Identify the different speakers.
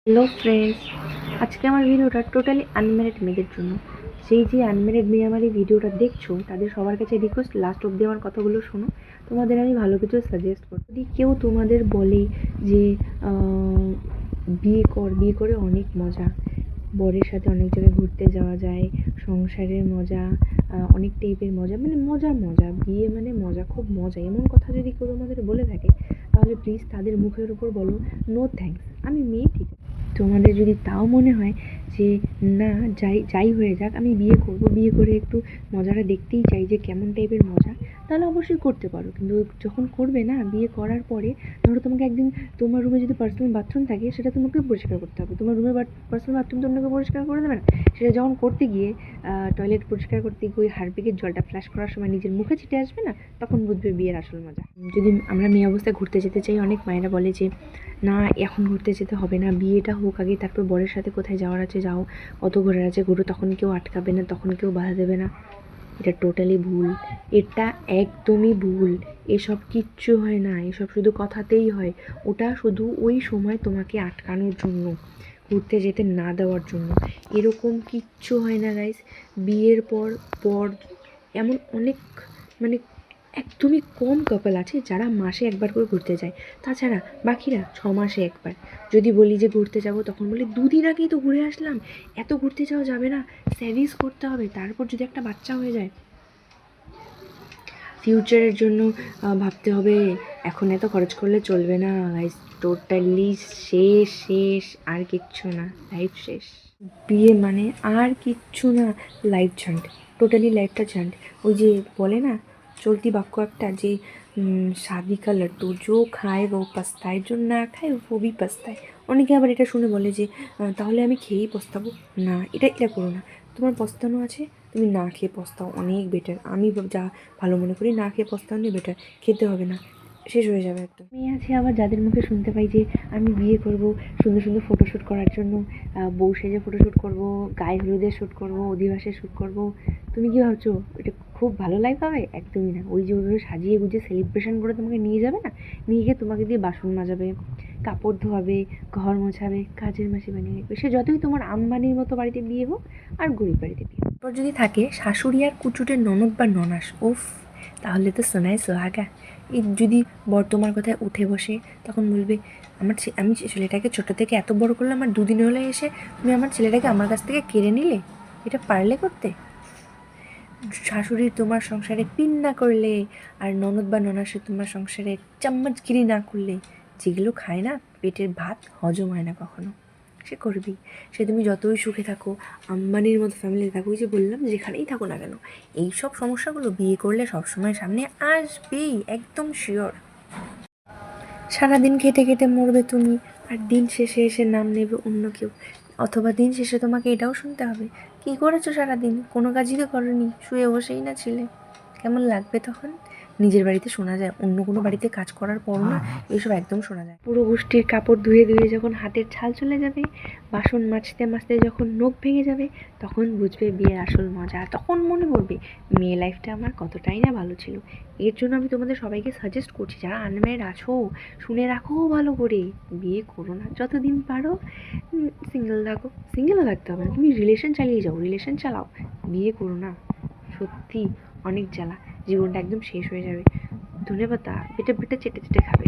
Speaker 1: Hello friends, আজকে আমার ভিডিওটা টোটালি আনম্যারিড মেয়েদের জন্য। সেই যে আনম্যারিড মেয়ে আমার এই ভিডিওটা দেখছো তাদের সবার কাছে রিকোয়েস্ট, লাস্ট অবধি আমার কথাগুলো শোনো। তোমাদের আমি ভালো কিছু সাজেস্ট করব। যদি কেউ তোমাদের বলে যে বিয়ে করে অনেক মজা, বরের সাথে অনেক জায়গায় ঘুরতে যাওয়া যায়, সংসারের মজা, অনেক টাইপের মজা, মানে মজা মজা, বিয়ে মানে মজা, খুব মজা, এমন কথা যদি কেউ তোমাদের বলে থাকে তাহলে প্লিজ তাদের মুখের উপর বলো নো থ্যাঙ্কস, আমি মেয়ে, ঠিক আছে। তোমাদের যদি তাও মনে হয় যে না, যাই হয়ে যাক আমি বিয়ে করব, বিয়ে করে একটু মজাটা দেখতেই চাই যে কেমন টাইপের মজা, তাহলে অবশ্যই করতে পারো। কিন্তু যখন করবে না, বিয়ে করার পরে ধরো তোমাকে একদিন তোমার রুমে যদি পার্সোনাল বাথরুম থাকে সেটা তোমাকে পরিষ্কার করতে হবে। তোমার রুমের পার্সোনাল বাথরুম তো অন্যকে পরিষ্কার করে দেবে না। সেটা যখন করতে গিয়ে টয়লেট পরিষ্কার করতে গিয়ে ওই হারপিকের জলটা ফ্ল্যাশ করার সময় নিজের মুখে ছিটে আসবে না, তখন বুঝবে বিয়ের আসল মজা। যদি আমরা মেয়ে অবস্থায় ঘুরতে যেতে চাই, অনেক মায়েরা বলে যে না এখন ঘুরতে যেতে হবে না, বিয়েটা হোক আগে, তারপর বরের সাথে কোথায় যাওয়ার আছে যাও, কত ঘোরার আছে ঘুরো, তখন কেউ আটকাবে না, তখন কেউ বাধা দেবে না। এটা টোটালি ভুল, এটা একদমই ভুল। এসব কিচ্ছু হয় না, এসব শুধু কথাতেই হয়। ওটা শুধু ওই সময় তোমাকে আটকানোর জন্য, ঘুরতে যেতে না দেওয়ার জন্য। এরকম কিচ্ছু হয় না গাইস। বিয়ের পর এমন অনেক, মানে একদমই কম কাপল আছে যারা মাসে একবার করে ঘুরতে যায়। তাছাড়া বাকিরা 6 মাসে একবার। যদি বলি যে ঘুরতে যাব, তখন বলি 2 দিন আগেই তো ঘুরে আসলাম, এত ঘুরতে যাওয়া যাবে না, সেভিংস করতে হবে, তারপর যদি একটা বাচ্চা হয়ে যায় ফিউচারের জন্য ভাবতে হবে, এখন এত খরচ করলে চলবে না গাইস। টোটালি শেষ শেষ, আর কিচ্ছু না, লাইফ শেষ। বিয়ে মানে আর কিচ্ছু না, লাইফ ঝান্ড, টোটালি লাইফটা ঝান্ড। ওই যে বলে না চলতি বাক্য একটা, যে শাদি কা লাড্ডু जो খায় ও পস্তায়, जो না খায় ও ভি পস্তায়। অনেকে আবার এটা শুনে বলে যে তাহলে আমি খেয়েই পস্তাবো। না, এটা করো না। তোমার পস্তানো আছে, তুমি না খেয়ে পস্তাও, অনেক বেটার। আমি যা ভালো মনে করি, না খেয়ে পস্তানো বেটার। খেতে হবে না, শেষ হয়ে যাবে একদম। মেয়ে আছে আবার যাদের মুখে শুনতে পাই যে আমি বিয়ে করব সুন্দর সুন্দর ফটোশ্যুট করার জন্য, বউ সেজে ফটোশ্যুট করব, গায়ে হলুদের শ্যুট করব, অধিবাসের শ্যুট করব। তুমি কি ভাবছো এটা খুব ভালো লাইফ হবে? একদমই না। ওই যে ওইভাবে সাজিয়ে গুজিয়ে সেলিব্রেশন করে তোমাকে নিয়ে যাবে না, নিয়ে গিয়ে তোমাকে দিয়ে বাসন মাজাবে, কাপড় ধোয়াবে, ঘর মোছাবে, কাজের মাসি বানিয়ে রাখবে। সে যতই তোমার আম্বানির মতো বাড়িতে বিয়ে হোক আর গরিব বাড়িতে বিয়ে হোক। তারপর যদি থাকে শাশুড়ি আর কুচুটের ননদ বা ননাস, উফ, তাহলে তো সোনায় সোহাগা। এই যদি বর তোমার কথায় উঠে বসে, তখন বলবে আমি ছেলেটাকে ছোটো থেকে এত বড় করলাম, আর 2 দিন হলে এসে তুমি আমার ছেলেটাকে আমার কাছ থেকে কেড়ে নিলে, এটা পারলে করতে? শাশুড়ি তোমার সংসারে পিন না করলে, আর ননদ বা ননাসে তোমার সংসারে চাম্মচগিরি না করলে, যেগুলো খায় না পেটের ভাত, হজম হয় না কখনো, সে করবেই। সে তুমি যতই সুখে থাকো, আম্বানির মতো ফ্যামিলিতে থাকো, ওই যে বললাম যেখানেই থাকো না কেন, এই সব সমস্যাগুলো বিয়ে করলে সবসময় সামনে আসবেই, একদম শিওর। সারাদিন খেতে খেতে মরবে তুমি, আর দিন শেষে এসে নাম নেবে অন্য কেউ। অথবা দিন শেষে তোমাকে এটাও শুনতে হবে, কী করেছো সারাদিন, কোনো কাজই তো করোনি, শুয়ে বসেই না ছিলে। কেমন লাগবে তখন? নিজের বাড়িতে শোনা যায়, অন্য কোনো বাড়িতে কাজ করার পর না এইসব একদম শোনা যায়। পুরো গোষ্ঠীর কাপড় ধুয়ে ধুয়ে যখন হাতের ছাল চলে যাবে, বাসন মাজতে মাজতে যখন নখ ভেঙে যাবে, তখন বুঝবে বিয়ের আসল মজা। তখন মনে পড়বে মেয়ে লাইফটা আমার কতটাই না ভালো ছিল। এর জন্য আমি তোমাদের সবাইকে সাজেস্ট করছি, যারা আনম্যারিড আছো, শুনে রাখো ভালো করে, বিয়ে করো না, যতদিন পারো সিঙ্গেল থাকো। সিঙ্গেলও থাকতে হবে না, তুমি রিলেশন চালিয়ে যাও, রিলেশন চালাও, বিয়ে করো না। সত্যি অনেক জ্বালা, জীবনটা একদম শেষ হয়ে যাবে। ধনেপাতা পেটে পেটে চেটে চেটে খাবে।